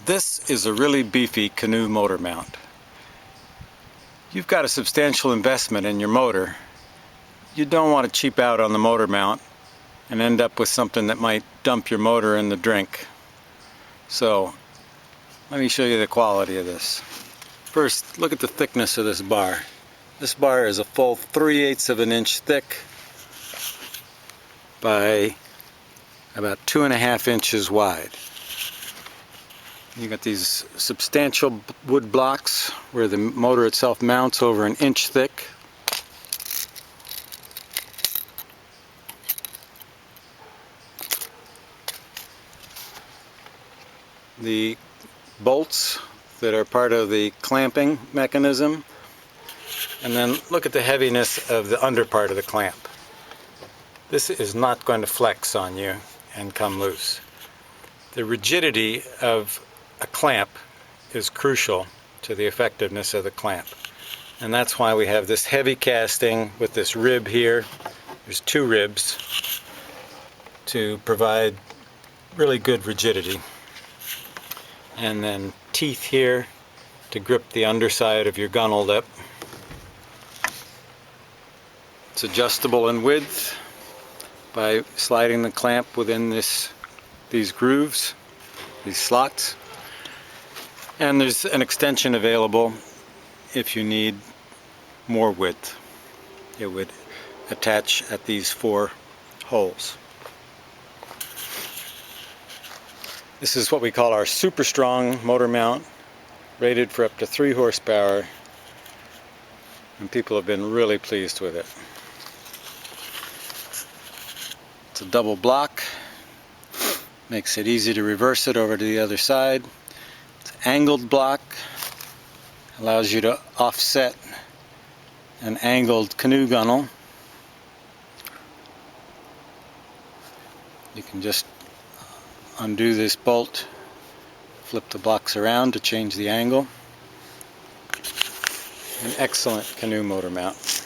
This is a really beefy Canoe motor mount. You've got a substantial investment in your motor. You don't want to cheap out on the motor mount and end up with something that might dump your motor in the drink. So let me show you the quality of this. First, look at the thickness of this bar. This bar is a full 3/8 of an inch thick by about 2.5 inches wide. You got these substantial wood blocks where the motor itself mounts over an inch thick. The bolts that are part of the clamping mechanism, and then look at the heaviness of the under part of the clamp. This is not going to flex on you and come loose. The rigidity of a clamp is crucial to the effectiveness of the clamp, and that's why we have this heavy casting with this rib here. There's 2 ribs to provide really good rigidity, and then teeth here to grip the underside of your gunnel lip. It's adjustable in width by sliding the clamp within these grooves, these slots. And there's an extension available if you need more width. It would attach at these 4 holes. This is what we call our super strong motor mount, rated for up to 3 horsepower, and people have been really pleased with it. It's a double block, makes it easy to reverse it over to the other side. It's an angled block, allows you to offset an angled canoe gunnel. You can just undo this bolt, flip the blocks around to change the angle. An excellent canoe motor mount.